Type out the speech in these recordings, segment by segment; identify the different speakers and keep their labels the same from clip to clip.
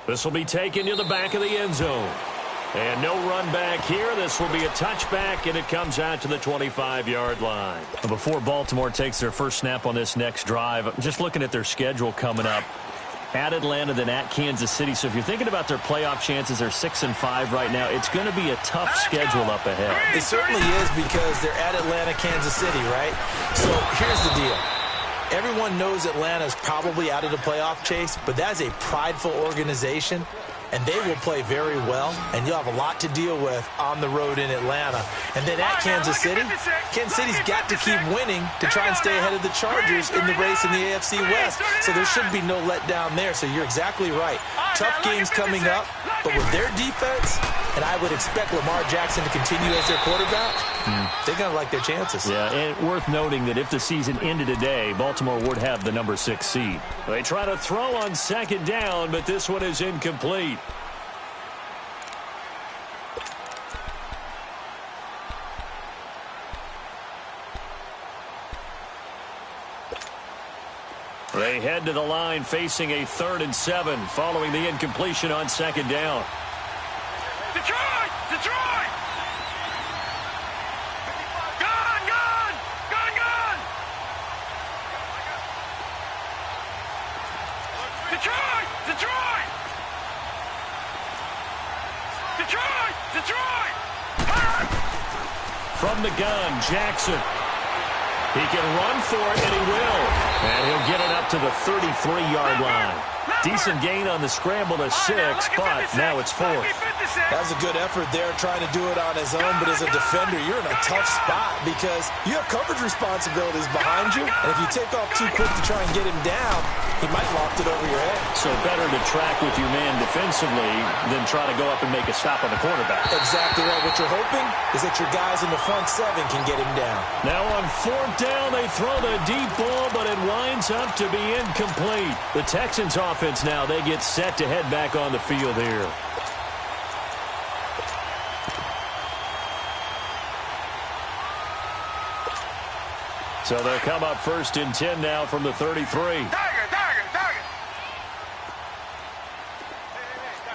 Speaker 1: This will be taken to the back of the end zone. And no run back here. This will be a touchback, and it comes out to the 25-yard line. Before Baltimore takes their first snap on this next drive, just looking at their schedule coming up, at Atlanta, then at Kansas City. So if you're thinking about their playoff chances, they're 6-5 right now. It's going to be a tough schedule up ahead.
Speaker 2: It certainly is because they're at Atlanta, Kansas City, right? So here's the deal. Everyone knows Atlanta is probably out of the playoff chase, but that's a prideful organization, and they will play very well, and you'll have a lot to deal with on the road in Atlanta. And then at Kansas City, Kansas City's got to keep winning to try and stay ahead of the Chargers in the race in the AFC West. So there should be no letdown there. So you're exactly right. Tough games coming up, but with their defense, and I would expect Lamar Jackson to continue as their quarterback, they're going to like their chances.
Speaker 1: Yeah, and worth noting that if the season ended today, Baltimore would have the number 6 seed. They try to throw on second down, but this one is incomplete. They head to the line facing a 3rd and 7 following the incompletion on second down.
Speaker 3: Detroit! Detroit! Gun! Gun! Gun! Gun! Detroit! Detroit! Detroit! Detroit!
Speaker 1: From the gun, Jackson. He can run for it, and he will. And he'll get it up to the 33-yard line. Decent gain on the scramble to 6, but now it's 4th.
Speaker 2: That was a good effort there trying to do it on his own, but as a defender, you're in a tough spot because you have coverage responsibilities behind you, and if you take off too quick to try and get him down, he might loft it over your head.
Speaker 1: So better to track with your man defensively than try to go up and make a stop on the quarterback.
Speaker 2: Exactly right. What you're hoping is that your guys in the front 7 can get him down.
Speaker 1: Now on 4th down, they throw the deep ball, but it winds up to be incomplete. The Texans offense now, they get set to head back on the field here. So they'll come up 1st and 10 now from the 33.
Speaker 3: Tiger! Tiger! Tiger!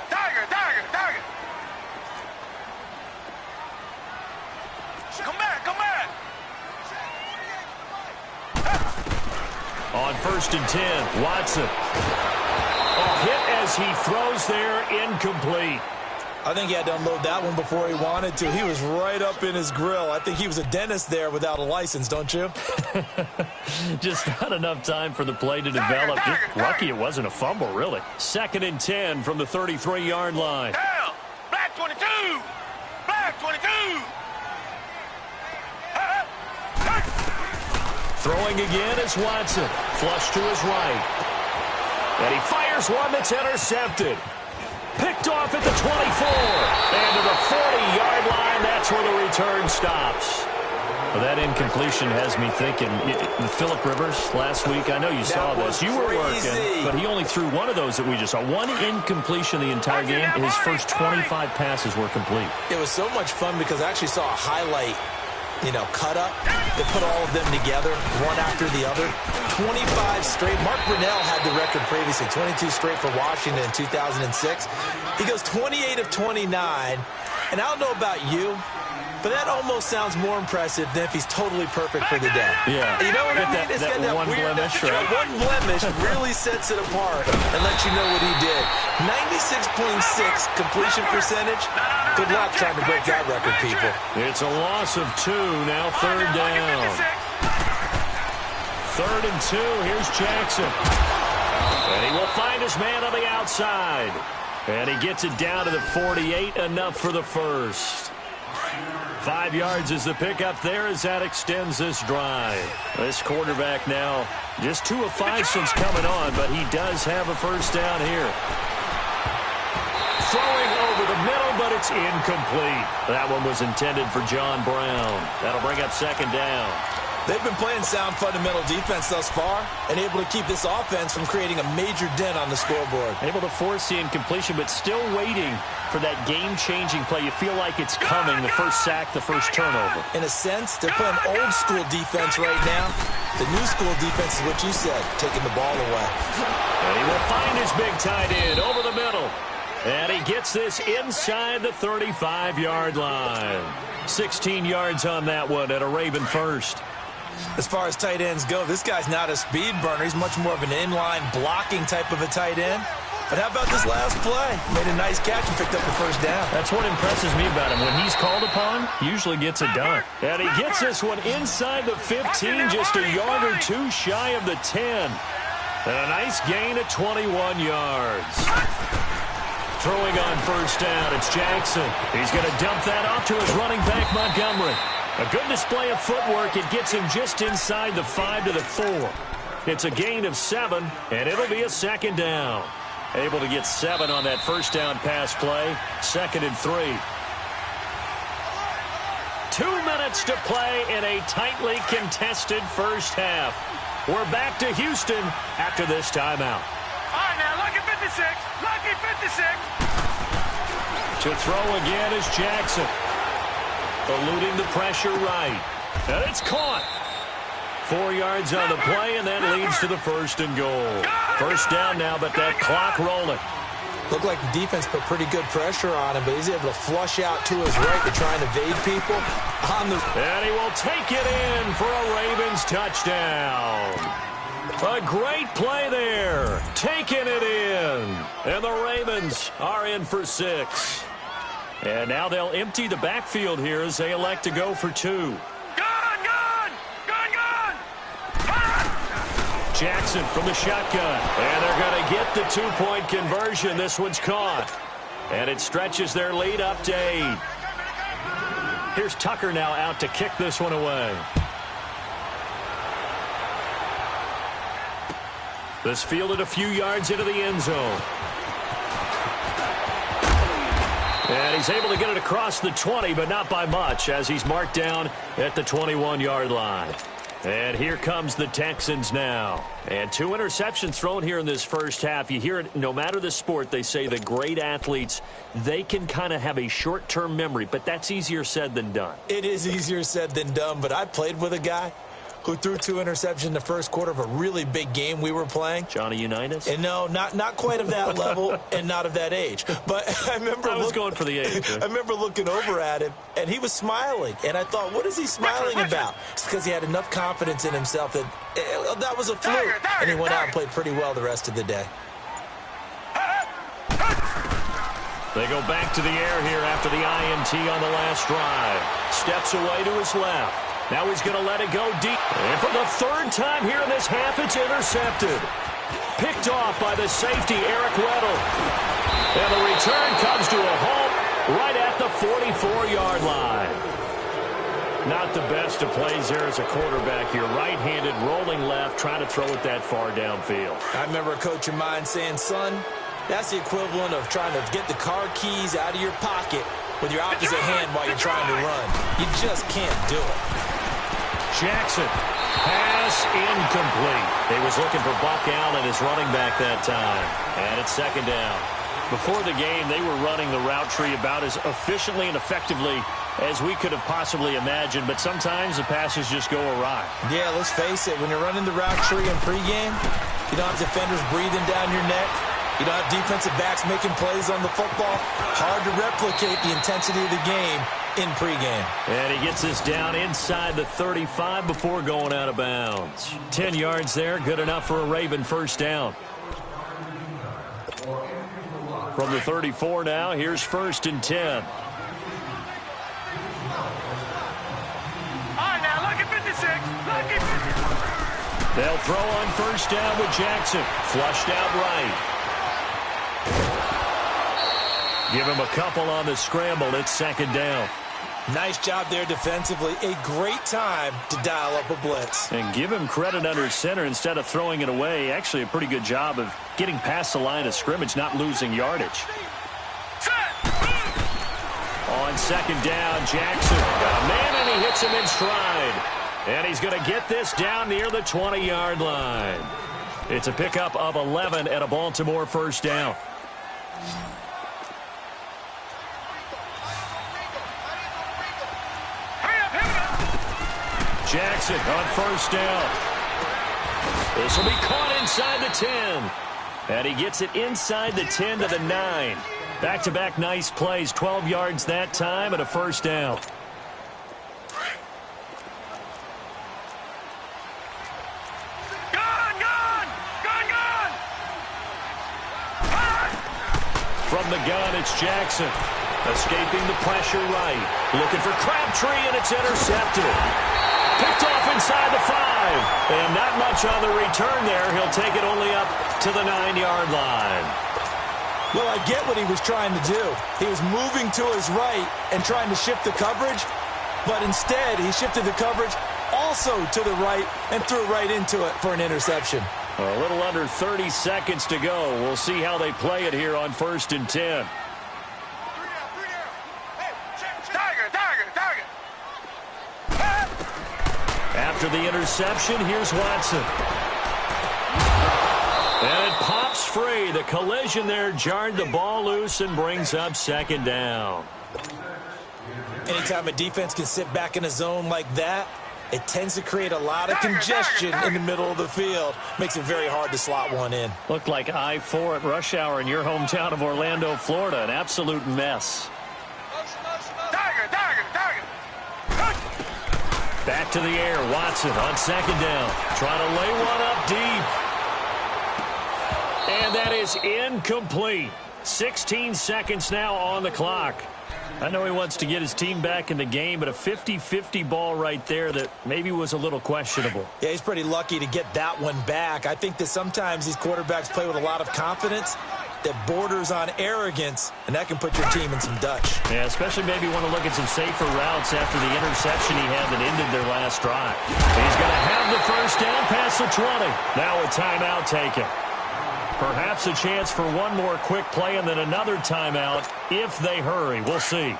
Speaker 3: Tiger! Tiger! Tiger! Come back! Come back!
Speaker 1: On 1st and 10, Watson. A hit as he throws there, incomplete.
Speaker 2: I think he had to unload that one before he wanted to. He was right up in his grill. I think he was a dentist there without a license, don't you?
Speaker 1: Just not enough time for the play to develop. Just lucky it wasn't a fumble, really. 2nd and 10 from the 33-yard line.
Speaker 3: Hell! Black 22! Black 22!
Speaker 1: Throwing again is Watson. Flush to his right. And he fires one that's intercepted. Picked off at the 24. And to the 40-yard line, that's where the return stops. Well, that incompletion has me thinking, with Phillip Rivers last week, I know you saw this. You were working, but he only threw one of those that we just saw. One incompletion the entire game. His first 25 passes were complete.
Speaker 2: It was so much fun because I actually saw a highlight, cut up. They put all of them together, one after the other. 25 straight. Mark Brunell had the record previously, 22 straight for Washington in 2006. He goes 28 of 29. And I don't know about you, but that almost sounds more impressive than if he's totally perfect for the day.
Speaker 1: Yeah.
Speaker 2: You know what I mean? It's got that
Speaker 1: one
Speaker 2: weird,
Speaker 1: blemish, right?
Speaker 2: One blemish really sets it apart and lets you know what he did. 96.6 completion percentage. Good luck trying to break that record, people.
Speaker 1: It's a loss of 2. Now 3rd down. 3rd and 2. Here's Jackson. And he will find his man on the outside. And he gets it down to the 48. Enough for the first. 5 yards is the pickup there as that extends this drive. This quarterback now just 2 of 5 since coming on, but he does have a first down here. Throwing over the middle, but it's incomplete. That one was intended for John Brown. That'll bring up 2nd down.
Speaker 2: They've been playing sound fundamental defense thus far and able to keep this offense from creating a major dent on the scoreboard.
Speaker 1: Able to force the incompletion, but still waiting for that game-changing play. You feel like it's coming, the first sack, the first turnover.
Speaker 2: In a sense, they're playing old-school defense right now. The new-school defense is what you said, taking the ball away.
Speaker 1: And he will find his big tight end over the middle. And he gets this inside the 35-yard line. 16 yards on that one and a Raven first.
Speaker 2: As far as tight ends go, this guy's not a speed burner. He's much more of an inline blocking type of a tight end. But how about this last play? Made a nice catch and picked up the first down.
Speaker 1: That's what impresses me about him. When he's called upon, usually gets it done. And he gets this one inside the 15, just a yard or two shy of the 10. And a nice gain of 21 yards. Throwing on first down, it's Jackson. He's going to dump that off to his running back, Montgomery. A good display of footwork. It gets him just inside the 5 to the 4. It's a gain of 7, and it'll be a second down. Able to get 7 on that first down pass play. 2nd and 3. 2 minutes to play in a tightly contested first half. We're back to Houston after this timeout.
Speaker 3: All right, now, lucky 56. Lucky 56.
Speaker 1: To throw again is Jackson. Eluding the pressure right. And it's caught. 4 yards on the play, and that leads to the 1st and goal. First down now, but that clock rolling.
Speaker 2: Looked like the defense put pretty good pressure on him, but he's able to flush out to his right to try and evade people.
Speaker 1: And he will take it in for a Ravens touchdown. A great play there. Taking it in. And the Ravens are in for 6. And now they'll empty the backfield here as they elect to go for 2.
Speaker 3: Gun!
Speaker 1: Jackson from the shotgun. And they're going to get the 2-point conversion. This one's caught. And it stretches their lead up to 8. Here's Tucker now out to kick this one away. This fielded a few yards into the end zone. And he's able to get it across the 20, but not by much, as he's marked down at the 21-yard line. And here comes the Texans now. And 2 interceptions thrown here in this first half. You hear it, no matter the sport, they say the great athletes, they can kind of have a short-term memory, but that's easier said than done.
Speaker 2: It is easier said than done, but I played with a guy who threw 2 interceptions in the first quarter of a really big game we were playing.
Speaker 1: Johnny Unitas?
Speaker 2: And no, not quite of that level and not of that age. But I was
Speaker 1: going for the age.
Speaker 2: I remember looking over at him, and he was smiling. And I thought, what is he smiling about? It's because he had enough confidence in himself that that was a fluke. And he went out and played pretty well the rest of the day.
Speaker 1: They go back to the air here after the INT on the last drive. Steps away to his left. Now he's going to let it go deep. And for the 3rd time here in this half, it's intercepted. Picked off by the safety, Eric Weddle. And the return comes to a halt right at the 44-yard line. Not the best of plays there as a quarterback here. Right-handed, rolling left, trying to throw it that far downfield.
Speaker 2: I remember a coach of mine saying, son, that's the equivalent of trying to get the car keys out of your pocket with your opposite hand while you're trying to run. You just can't do it.
Speaker 1: Jackson, pass incomplete. He was looking for Buck Allen, his running back that time. And it's 2nd down. Before the game, they were running the route tree about as efficiently and effectively as we could have possibly imagined, but sometimes the passes just go awry.
Speaker 2: Yeah, let's face it, when you're running the route tree in pregame, you don't have defenders breathing down your neck. You don't have defensive backs making plays on the football. Hard to replicate the intensity of the game in pregame.
Speaker 1: And he gets this down inside the 35 before going out of bounds. 10 yards there, good enough for a Raven first down. From the 34 now, here's 1st and 10.
Speaker 3: All right, now, lucky 56. Lucky 56.
Speaker 1: They'll throw on first down with Jackson. Flushed out right. Give him a couple on the scramble. It's 2nd down.
Speaker 2: Nice job there defensively. A great time to dial up a blitz.
Speaker 1: And give him credit under center instead of throwing it away. Actually, a pretty good job of getting past the line of scrimmage, not losing yardage. On 2nd down, Jackson got a man, and he hits him in stride. And he's going to get this down near the 20-yard line. It's a pickup of 11 and a Baltimore first down. Jackson on first down. This will be caught inside the 10. And he gets it inside the 10 to the 9. Back-to-back nice plays, 12 yards that time and a first down. From the gun, it's Jackson. Escaping the pressure right. Looking for Crabtree, and it's intercepted. Picked off inside the 5. And not much on the return there. He'll take it only up to the 9-yard line.
Speaker 2: Well, I get what he was trying to do. He was moving to his right and trying to shift the coverage. But instead, he shifted the coverage also to the right and threw right into it for an interception.
Speaker 1: A little under 30 seconds to go. We'll see how they play it here on 1st and 10. After the interception, here's Watson. And it pops free. The collision there jarred the ball loose and brings up 2nd down.
Speaker 2: Anytime a defense can sit back in a zone like that, it tends to create a lot of congestion in the middle of the field. Makes it very hard to slot one in.
Speaker 1: Looked like I-4 at rush hour in your hometown of Orlando, Florida. An absolute mess. Back to the air. Watson on 2nd down. Trying to lay one up deep. And that is incomplete. 16 seconds now on the clock. I know he wants to get his team back in the game, but a 50-50 ball right there that maybe was a little questionable.
Speaker 2: Yeah, he's pretty lucky to get that one back. I think that sometimes these quarterbacks play with a lot of confidence that borders on arrogance, and that can put your team in some Dutch.
Speaker 1: Yeah, especially maybe want to look at some safer routes after the interception he had that ended their last drive. He's going to have the first down past the 20. Now a timeout taken. Perhaps a chance for one more quick play and then another timeout if they hurry. We'll see.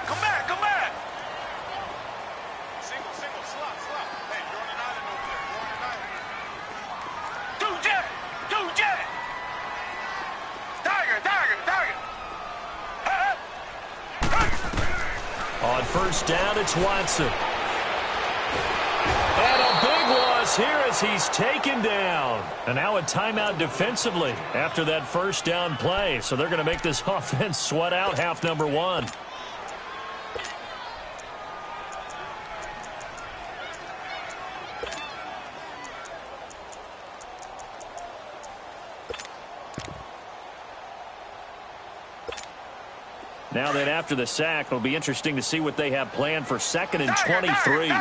Speaker 3: Come back, come back. Single, slot. Hey, you're on an island over there. You're on an island. Two jet. Tiger.
Speaker 1: On first down, it's Watson. And a big loss here as he's taken down. And now a timeout defensively after that first down play. So they're going to make this offense sweat out half number 1. Now then, after the sack, it'll be interesting to see what they have planned for 2nd and 23.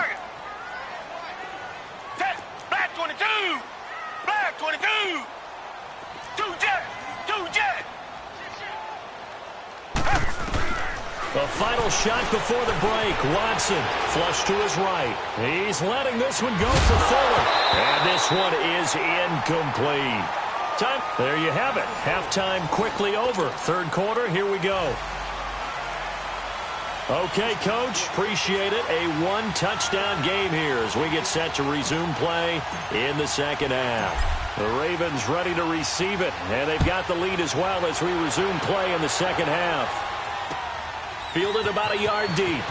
Speaker 1: The final shot before the break. Watson flush to his right. He's letting this one go for Fuller. And this one is incomplete. Time. There you have it. Halftime quickly over. 3rd quarter, here we go. Okay, Coach, appreciate it. A 1-touchdown game here as we get set to resume play in the 2nd half. The Ravens ready to receive it, and they've got the lead as well as we resume play in the 2nd half. Fielded about a yard deep.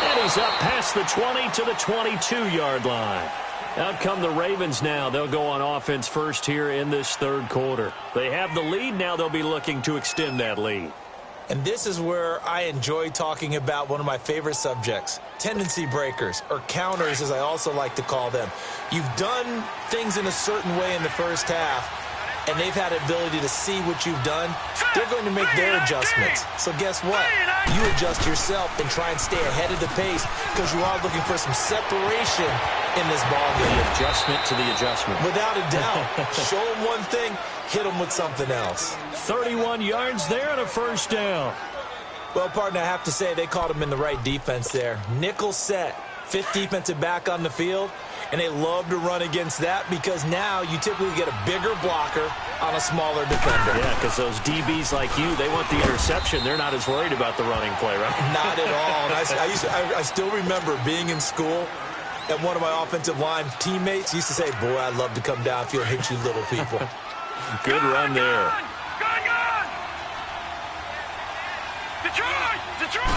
Speaker 1: And he's up past the 20 to the 22-yard line. Out come the Ravens now. They'll go on offense first here in this 3rd quarter. They have the lead. Now they'll be looking to extend that lead.
Speaker 2: And this is where I enjoy talking about one of my favorite subjects, tendency breakers, or counters as I also like to call them. You've done things in a certain way in the first half, and they've had the ability to see what you've done. They're going to make their adjustments. So guess what? You adjust yourself and try and stay ahead of the pace because you are looking for some separation in this ballgame.
Speaker 1: The adjustment to the adjustment.
Speaker 2: Without a doubt. Show them one thing, hit them with something else.
Speaker 1: 31 yards there and a first down.
Speaker 2: Well, partner, I have to say they caught him in the right defense there. Nickel set. fifth defensive back on the field, and they love to run against that because now you typically get a bigger blocker on a smaller defender.
Speaker 1: Yeah, because those DBs like you, they want the interception. They're not as worried about the running play, right?
Speaker 2: Not at all. And I still remember being in school, and one of my offensive line teammates used to say, boy, I'd love to come downfield and hit you little people.
Speaker 1: Good run there.
Speaker 3: Gun! Detroit!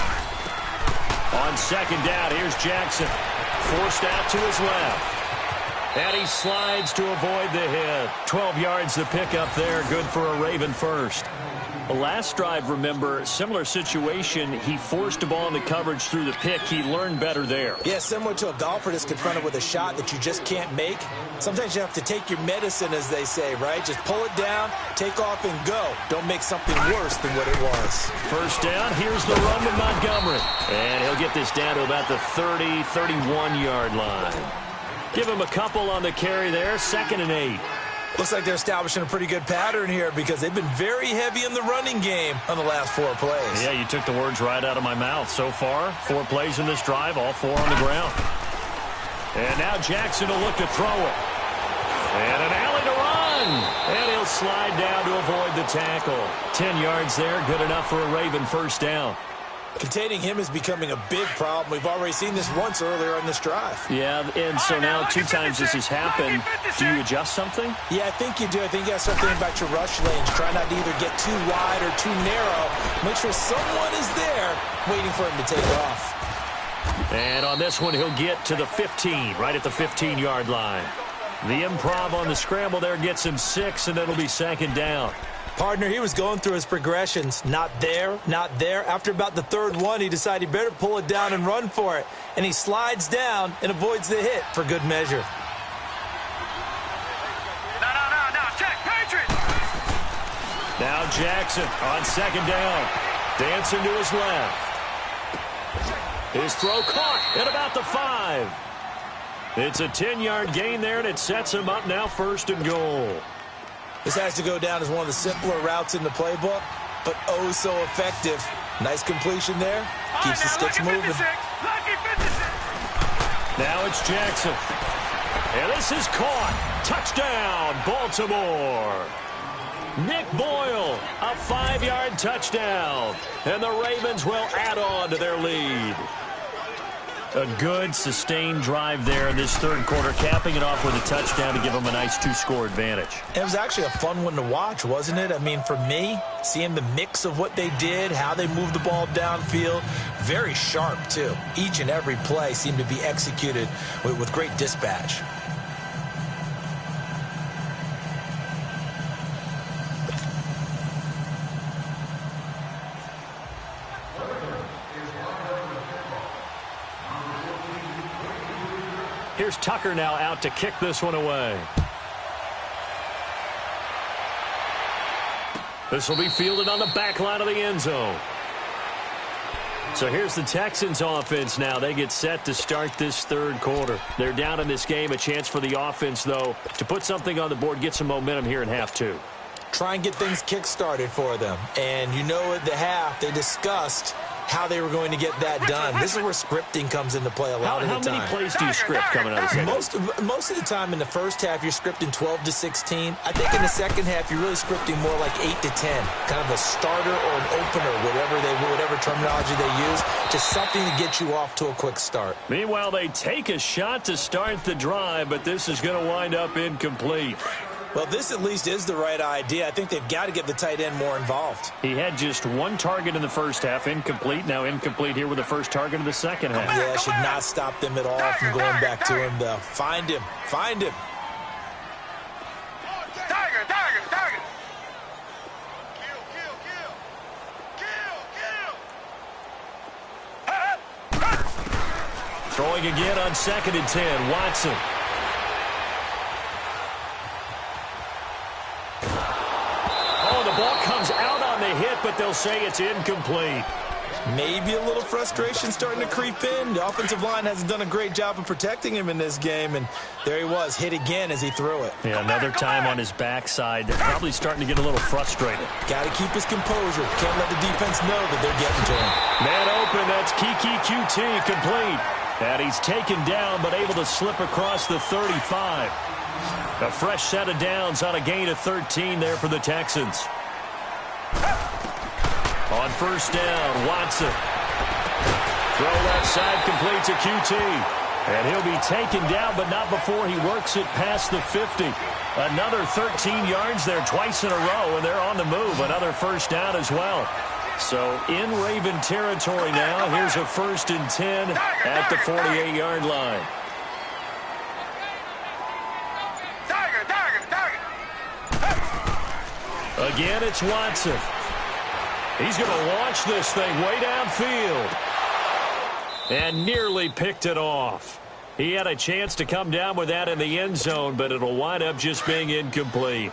Speaker 1: On second down, here's Jackson. Forced out to his left. And he slides to avoid the hit. 12 yards the pickup there. Good for a Raven first. The last drive, remember, similar situation. He forced a ball into coverage through the pick. He learned better there.
Speaker 2: Yeah, similar to a golfer that's confronted with a shot that you just can't make. Sometimes you have to take your medicine, as they say, right? Just pull it down, take off, and go. Don't make something worse than what it was.
Speaker 1: First down, here's the run with Montgomery. And he'll get this down to about the 30, 31-yard line. Give him a couple on the carry there, 2nd and 8.
Speaker 2: Looks like they're establishing a pretty good pattern here because they've been very heavy in the running game on the last 4 plays.
Speaker 1: Yeah, you took the words right out of my mouth. So far, 4 plays in this drive, all 4 on the ground. And now Jackson will look to throw it. And an alley to run. And he'll slide down to avoid the tackle. 10 yards there, good enough for a Raven first down.
Speaker 2: Containing him is becoming a big problem. We've already seen this once earlier on this drive.
Speaker 1: Yeah, and so now 2 times this has happened. Do you adjust something?
Speaker 2: Yeah, I think you do. I think you got to start thinking about your rush lanes. Try not to either get too wide or too narrow. Make sure someone is there waiting for him to take off.
Speaker 1: And on this one, he'll get to the 15, right at the 15-yard line. The improv on the scramble there gets him 6, and it'll be 2nd down.
Speaker 2: Partner, he was going through his progressions. Not there, not there. After about the 3rd one, he decided he better pull it down and run for it. And he slides down and avoids the hit for good measure.
Speaker 3: No. Check, Patriots!
Speaker 1: Now Jackson on 2nd down. Dancing to his left. His throw caught at about the 5. It's a 10-yard gain there, and it sets him up now 1st and goal.
Speaker 2: This has to go down as one of the simpler routes in the playbook, but oh so effective. Nice completion there. Keeps the sticks moving.
Speaker 1: Now it's Jackson. And this is caught. Touchdown, Baltimore. Nick Boyle, a 5-yard touchdown. And the Ravens will add on to their lead. A good, sustained drive there in this 3rd quarter, capping it off with a touchdown to give them a nice 2-score advantage.
Speaker 2: It was actually a fun one to watch, wasn't it? I mean, for me, seeing the mix of what they did, how they moved the ball downfield, very sharp, too. Each and every play seemed to be executed with great dispatch.
Speaker 1: Here's Tucker now out to kick this one away. This will be fielded on the back line of the end zone. So here's the Texans offense now. They get set to start this 3rd quarter. They're down in this game. A chance for the offense, though, to put something on the board, get some momentum here in half 2.
Speaker 2: Try and get things kick-started for them. And you know at the half, they discussed how they were going to get that done. This is where scripting comes into play a lot of the time.
Speaker 1: How many plays do you script coming out of the second?
Speaker 2: Most of the time in the first half, you're scripting 12 to 16. I think in the second half, you're really scripting more like 8 to 10. Kind of a starter or an opener, whatever terminology they use. Just something to get you off to a quick start.
Speaker 1: Meanwhile, they take a shot to start the drive, but this is going to wind up incomplete.
Speaker 2: Well, this at least is the right idea. I think they've got to get the tight end more involved.
Speaker 1: He had just 1 target in the first half, incomplete. Now incomplete here with the first target of the second half.
Speaker 2: Yeah, should not stop them at all from going back to him, though. Find him.
Speaker 3: Tiger.
Speaker 1: Throwing again on 2nd and 10, Watson. Ball comes out on the hit, but they'll say it's incomplete.
Speaker 2: Maybe a little frustration starting to creep in. The offensive line hasn't done a great job of protecting him in this game, and there he was, hit again as he threw it.
Speaker 1: Yeah, another time on his backside. They're probably starting to get a little frustrated.
Speaker 2: Got to keep his composure. Can't let the defense know that they're getting to him.
Speaker 1: Man open, that's Kiki QT, complete. And he's taken down, but able to slip across the 35. A fresh set of downs on a gain of 13 there for the Texans. On first down, Watson. Throw left side, complete to QT. And he'll be taken down, but not before he works it past the 50. Another 13 yards there twice in a row, and they're on the move. Another first down as well. So in Raven territory now. Here's a 1st and 10 at the 48-yard line. Again, it's Watson. He's going to launch this thing way downfield. And nearly picked it off. He had a chance to come down with that in the end zone, but it'll wind up just being incomplete.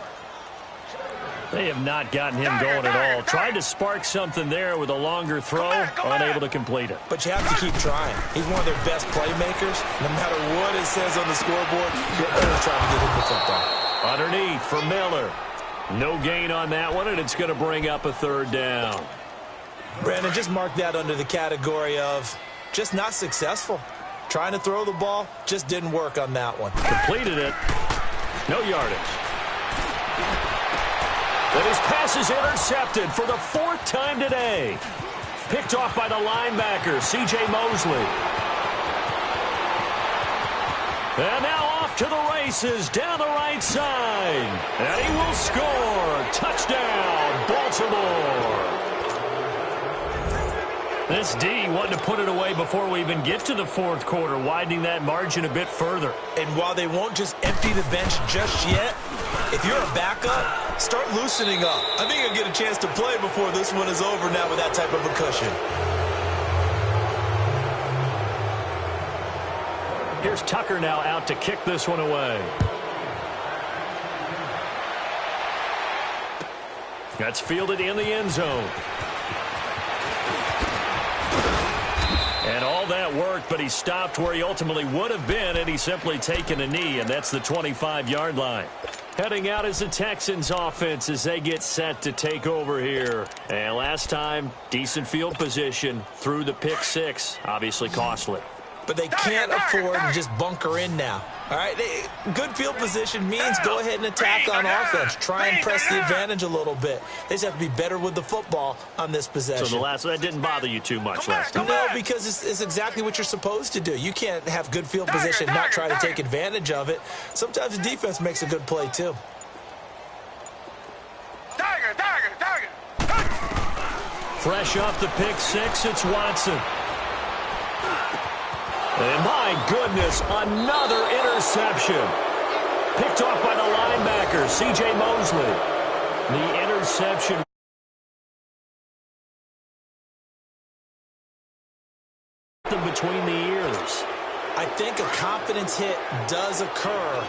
Speaker 1: They have not gotten him going at all. Tried to spark something there with a longer throw, unable to complete it.
Speaker 2: But you have to keep trying. He's one of their best playmakers. No matter what it says on the scoreboard, you're always trying to get him the football.
Speaker 1: Underneath for Miller. No gain on that one, and it's going to bring up a 3rd down.
Speaker 2: Brandon, just mark that under the category of just not successful. Trying to throw the ball, just didn't work on that one.
Speaker 1: Completed it. No yardage. And his pass is intercepted for the 4th time today. Picked off by the linebacker, C.J. Mosley. And now off to the races down the right side. And he will score. Touchdown, Baltimore. This D wanting to put it away before we even get to the 4th quarter, widening that margin a bit further.
Speaker 2: And while they won't just empty the bench just yet, if you're a backup, start loosening up. I think you'll get a chance to play before this one is over now with that type of a cushion.
Speaker 1: Here's Tucker now out to kick this one away. That's fielded in the end zone. And all that worked, but he stopped where he ultimately would have been, and he's simply taken a knee, and that's the 25-yard line. Heading out is the Texans offense as they get set to take over here. And last time, decent field position through the pick 6, obviously costly.
Speaker 2: But they can't afford to just bunker in now. All right, good field position means go ahead and attack on offense. Try and press the advantage a little bit. They just have to be better with the football on this possession.
Speaker 1: So that didn't bother you too much last time?
Speaker 2: No, because it's exactly what you're supposed to do. You can't have good field position and not try to take advantage of it. Sometimes the defense makes a good play, too.
Speaker 1: Fresh off the pick 6, it's Watson. And my goodness, another interception. Picked off by the linebacker, C.J. Mosley. The interception between the ears.
Speaker 2: I think a confidence hit does occur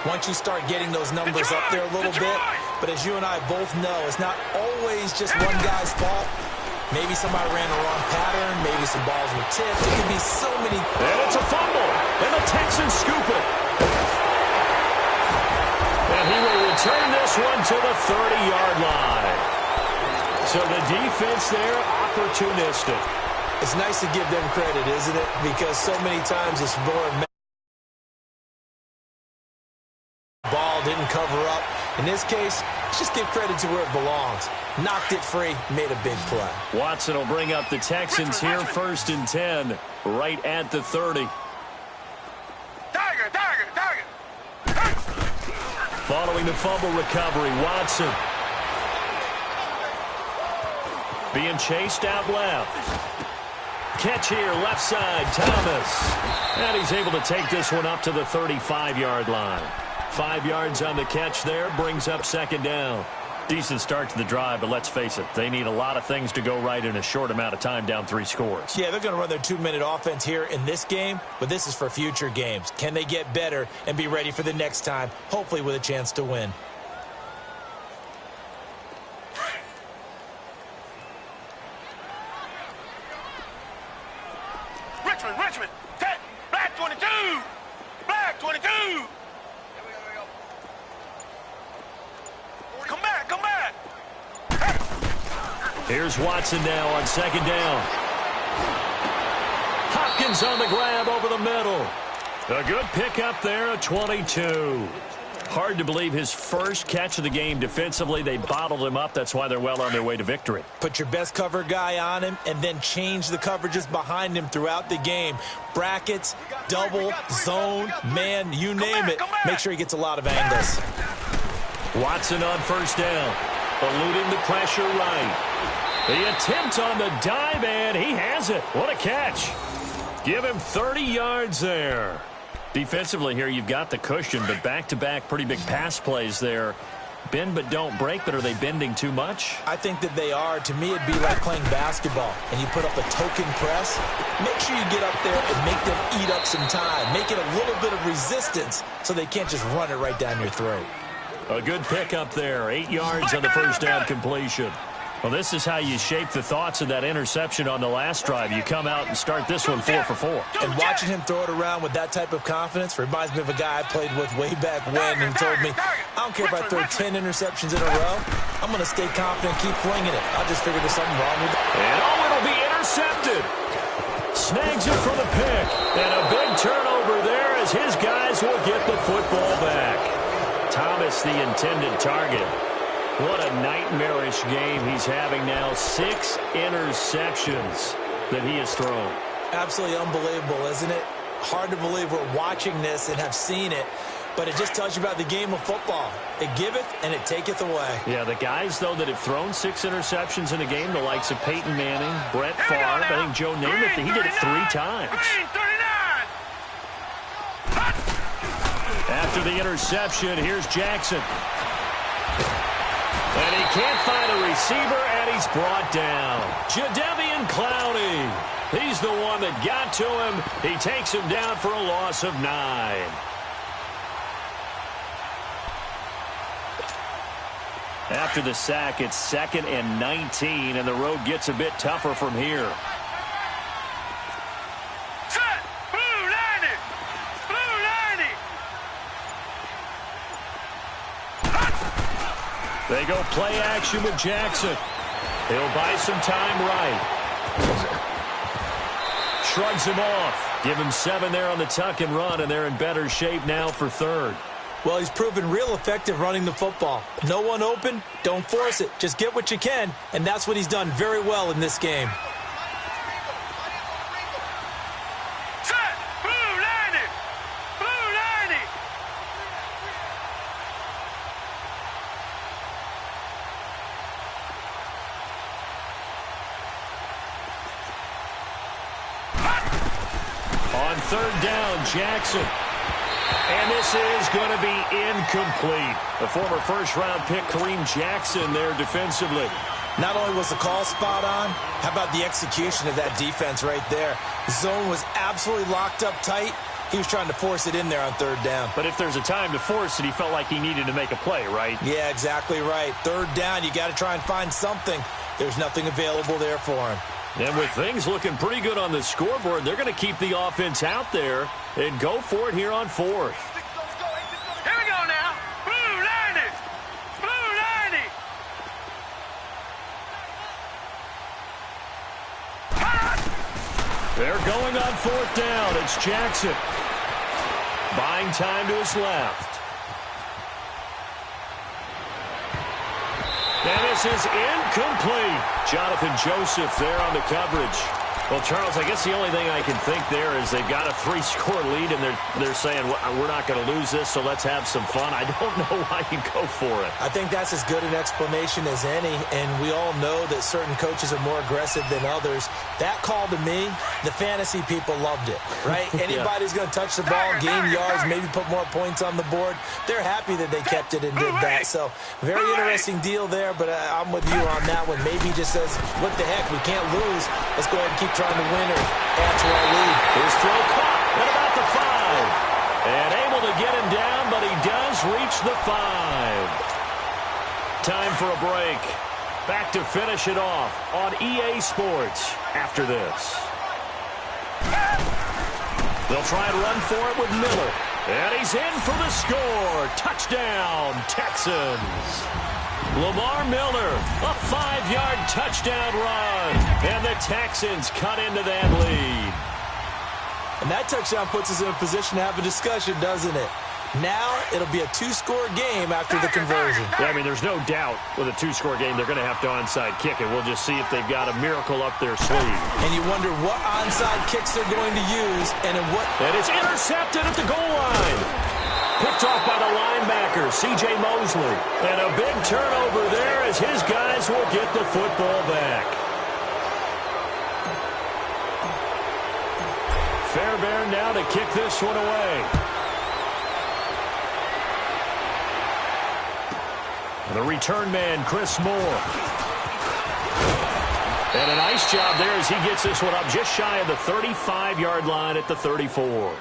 Speaker 2: once you start getting those numbers up there a little bit. But as you and I both know, it's not always just one guy's fault. Maybe somebody ran the wrong pattern. Maybe some balls were tipped. It could be so many.
Speaker 1: And it's a fumble. And the Texans scoop it. And he will return this one to the 30-yard line. So the defense there, opportunistic.
Speaker 2: It's nice to give them credit, isn't it? Because so many times it's more ball didn't cover up. In this case, let's just give credit to where it belongs. Knocked it free, made a big play.
Speaker 1: Watson will bring up the Texans here, 1st and 10, right at the 30. Following the fumble recovery, Watson. Being chased out left. Catch here, left side, Thomas. And he's able to take this one up to the 35-yard line. 5 yards on the catch there, brings up 2nd down. Decent start to the drive, but let's face it, they need a lot of things to go right in a short amount of time, down 3 scores.
Speaker 2: Yeah, they're going to run their 2-minute offense here in this game, but this is for future games. Can they get better and be ready for the next time, hopefully with a chance to win?
Speaker 3: Richmond, Black 22! Black 22! Come back!
Speaker 1: Here's Watson now on 2nd down. Hot Hopkins on the grab over the middle. A good pickup there, a 22. Hard to believe his first catch of the game defensively. They bottled him up. That's why they're well on their way to victory.
Speaker 2: Put your best cover guy on him and then change the coverages behind him throughout the game. Brackets, double, zone, man, you name it. Make sure he gets a lot of angles.
Speaker 1: Watson on first down. Eluding the pressure right. The attempt on the dive, and he has it. What a catch. Give him 30 yards there. Defensively here, you've got the cushion, but back-to-back pretty big pass plays there. Bend but don't break, but are they bending too much?
Speaker 2: I think that they are. To me, it'd be like playing basketball, and you put up a token press. Make sure you get up there and make them eat up some time. Make it a little bit of resistance so they can't just run it right down your throat.
Speaker 1: A good pickup there. 8 yards on the first down completion. Well, this is how you shape the thoughts of that interception on the last drive. You come out and start this one 4 for 4.
Speaker 2: And watching him throw it around with that type of confidence reminds me of a guy I played with way back when and told me, I don't care if I throw 10 interceptions in a row. I'm going to stay confident and keep flinging it. I just figured there's something wrong with it.
Speaker 1: And it'll be intercepted. Snags it for the pick. And a big turnover there as his guys will get the football back. Thomas, the intended target. What a nightmarish game he's having now. 6 interceptions that he has thrown.
Speaker 2: Absolutely unbelievable, isn't it? Hard to believe we're watching this and have seen it, but it just tells you about the game of football. It giveth and it taketh away.
Speaker 1: Yeah, the guys, though, that have thrown 6 interceptions in a game, the likes of Peyton Manning, Brett Favre, I think Joe Namath, he did it 3 times. After the interception, here's Jackson. And he can't find a receiver, and he's brought down. Jadeveon Clowney. He's the one that got to him. He takes him down for a loss of 9. After the sack, it's 2nd and 19, and the road gets a bit tougher from here. They go play action with Jackson. He'll buy some time right. Shrugs him off. Give him 7 there on the tuck and run, and they're in better shape now for 3rd.
Speaker 2: Well, he's proven real effective running the football. No one open, don't force it. Just get what you can, and that's what he's done very well in this game.
Speaker 1: On 3rd down, Jackson. And this is going to be incomplete. The former first-round pick, Kareem Jackson, there defensively.
Speaker 2: Not only was the call spot on, how about the execution of that defense right there? The zone was absolutely locked up tight. He was trying to force it in there on 3rd down.
Speaker 1: But if there's a time to force it, he felt like he needed to make a play, right?
Speaker 2: Yeah, exactly right. 3rd down, you got to try and find something. There's nothing available there for him.
Speaker 1: And with things looking pretty good on the scoreboard, they're going to keep the offense out there and go for it here on 4th.
Speaker 3: Here we go now. Blue 90. Blue 90.
Speaker 1: They're going on 4th down. It's Jackson. Buying time to his left. And this is incomplete. Jonathan Joseph there on the coverage. Well, Charles, I guess the only thing I can think there is they've got a 3-score lead, and they're saying, we're not going to lose this, so let's have some fun. I don't know why you go for it.
Speaker 2: I think that's as good an explanation as any, and we all know that certain coaches are more aggressive than others. That call to me, the fantasy people loved it, right? Anybody's going to touch the ball, gain yards, maybe put more points on the board. They're happy that they kept it and did that. So very interesting deal there, but I'm with you on that one. Maybe he just says, what the heck, we can't lose. Let's go ahead and keep trying to win or add to our lead.
Speaker 1: His throw caught at about the 5. And able to get him down, but he does reach the 5. Time for a break. Back to finish it off on EA Sports after this. They'll try and run for it with Miller. And he's in for the score. Touchdown, Texans. Lamar Miller, a 5-yard touchdown run. And the Texans cut into that lead.
Speaker 2: And that touchdown puts us in a position to have a discussion, doesn't it? Now it'll be a two-score game after the conversion.
Speaker 1: Yeah, I mean, there's no doubt with a two-score game they're going to have to onside kick it. We'll just see if they've got a miracle up their sleeve.
Speaker 2: And you wonder what onside kicks they're going to use and in what...
Speaker 1: And it's intercepted at the goal line. Picked off by the linebacker, C.J. Mosley. And a big turnover there as his guys will get the football back. Fairbairn now to kick this one away. The return man, Chris Moore. And a nice job there as he gets this one up just shy of the 35-yard line at the 34.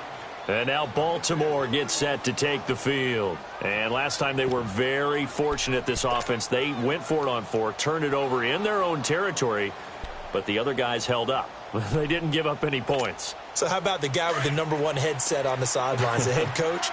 Speaker 1: And now Baltimore gets set to take the field. And last time they were very fortunate, this offense. They went for it on 4, turned it over in their own territory, but the other guys held up. They didn't give up any points.
Speaker 2: So how about the guy with the #1 headset on the sidelines, the head coach?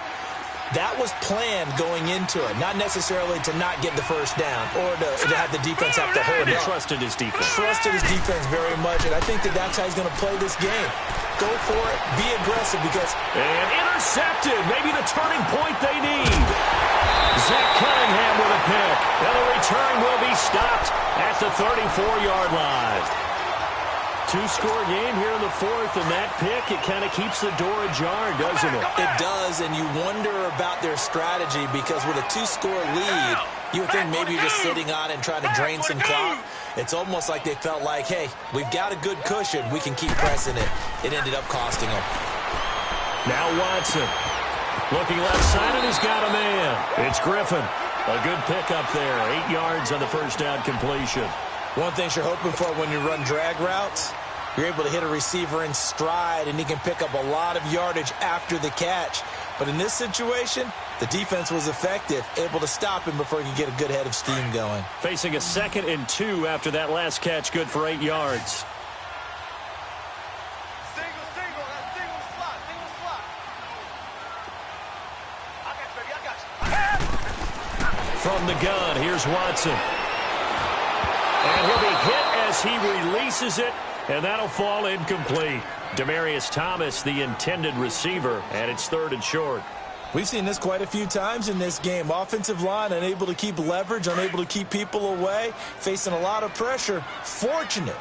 Speaker 2: That was planned going into it, not necessarily to not get the first down or to have the defense have to hold
Speaker 1: He
Speaker 2: up.
Speaker 1: trusted his defense.
Speaker 2: Trusted his defense very much, and I think that's how he's going to play this game. Go for it. Be aggressive because...
Speaker 1: And intercepted. Maybe the turning point they need. Zach Cunningham with a pick. And the return will be stopped at the 34-yard line. Two-score game here in the 4th, and that pick, it kind of keeps the door ajar, doesn't it?
Speaker 2: It does, and you wonder about their strategy because with a 2-score lead, you would think maybe you're just sitting on it and trying to drain some clock. It's almost like they felt like, hey, we've got a good cushion. We can keep pressing it. It ended up costing them.
Speaker 1: Now Watson. Looking left side, and he's got a man. It's Griffin. A good pick up there. 8 yards on the first down completion.
Speaker 2: One thing you're hoping for when you run drag routes, you're able to hit a receiver in stride, and he can pick up a lot of yardage after the catch. But in this situation, the defense was effective, able to stop him before he could get a good head of steam going.
Speaker 1: Facing a 2nd and 2 after that last catch, good for 8 yards.
Speaker 3: Single slot. I got you, baby, I got you.
Speaker 1: From the gun, here's Watson. And he'll be hit as he releases it, and that'll fall incomplete. Demaryius Thomas, the intended receiver, and it's 3rd and short.
Speaker 2: We've seen this quite a few times in this game. Offensive line unable to keep leverage, unable to keep people away, facing a lot of pressure. Fortunate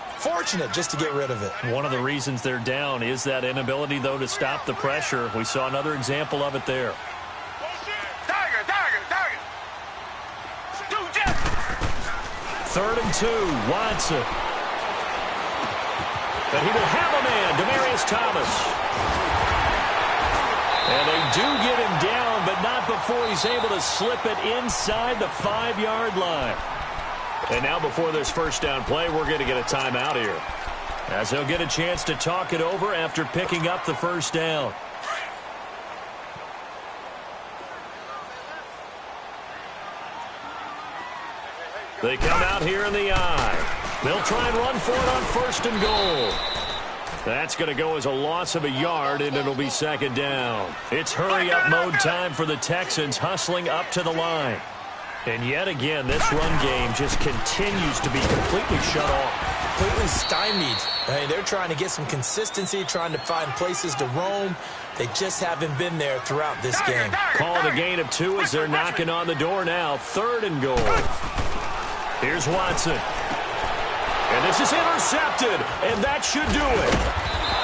Speaker 2: just to get rid of it.
Speaker 1: One of the reasons they're down is that inability, though, to stop the pressure. We saw another example of it there.
Speaker 3: Tiger.
Speaker 1: 3rd and 2, Watson. And he will have a man, Demaryius Thomas. And they do get him down, but not before he's able to slip it inside the 5-yard line. And now before this first down play, we're going to get a timeout here, as he'll get a chance to talk it over after picking up the first down. They come out here in the eye. They'll try and run for it on 1st and goal. That's going to go as a loss of a yard, and it'll be 2nd down. It's hurry-up mode time for the Texans, hustling up to the line. And yet again, this run game just continues to be completely shut off.
Speaker 2: Completely stymied. I mean, they're trying to get some consistency, trying to find places to roam. They just haven't been there throughout this game.
Speaker 1: Call it a gain of 2 as they're knocking on the door now. 3rd and goal. Here's Watson. And this is intercepted, and that should do it.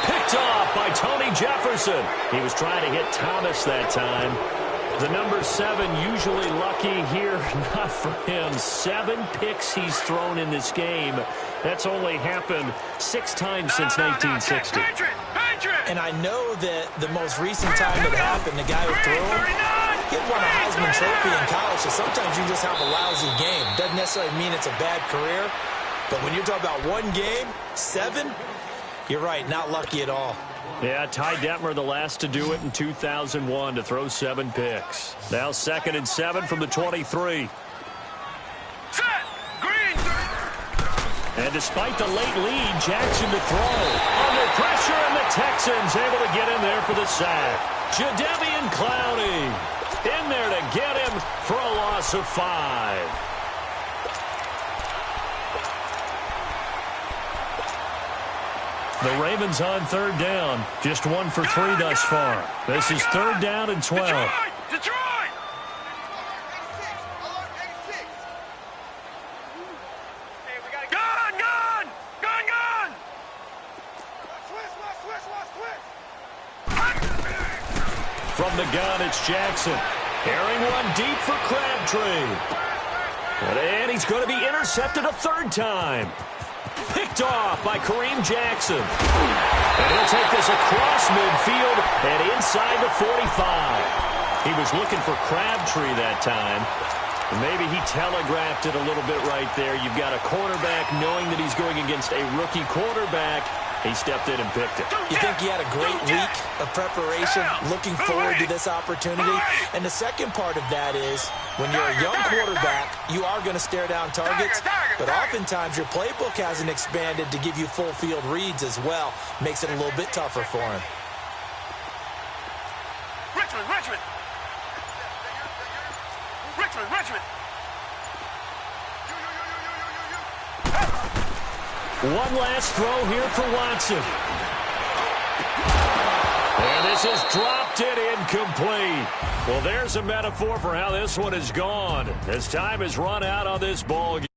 Speaker 1: Picked off by Tony Jefferson. He was trying to hit Thomas that time. The number 7 usually lucky here, not for him. 7 picks he's thrown in this game. That's only happened 6 times since 1960.
Speaker 2: And I know that the most recent time it happened, the guy who threw him, he won a Heisman Trophy in college, so sometimes you just have a lousy game. Doesn't necessarily mean it's a bad career, but when you're talking about one game, 7, you're right, not lucky at all.
Speaker 1: Yeah, Ty Detmer, the last to do it in 2001, to throw 7 picks. Now 2nd and 7 from the 23.
Speaker 3: Set. Green.
Speaker 1: And despite the late lead, Jackson to throw. Under pressure, and the Texans able to get in there for the sack. Jadeveon Clowney in there to get him for a loss of 5. The Ravens on third down. Just 1 for 3 thus far. This is third down and 12.
Speaker 3: Detroit!
Speaker 1: From the gun, it's Jackson. Carrying one deep for Crabtree. And he's going to be intercepted a third time. Picked off by Kareem Jackson. And he'll take this across midfield and inside the 45. He was looking for Crabtree that time. And maybe he telegraphed it a little bit right there. You've got a cornerback knowing that he's going against a rookie quarterback. He stepped in and picked it.
Speaker 2: You think he had a great week of preparation, looking forward to this opportunity? And the second part of that is, when you're a young quarterback, you are going to stare down targets, but oftentimes your playbook hasn't expanded to give you full field reads as well. Makes it a little bit tougher for him.
Speaker 3: Richmond!
Speaker 1: One last throw here for Watson. And this is dropped it incomplete. Well, there's a metaphor for how this one is gone. As time has run out on this ball game.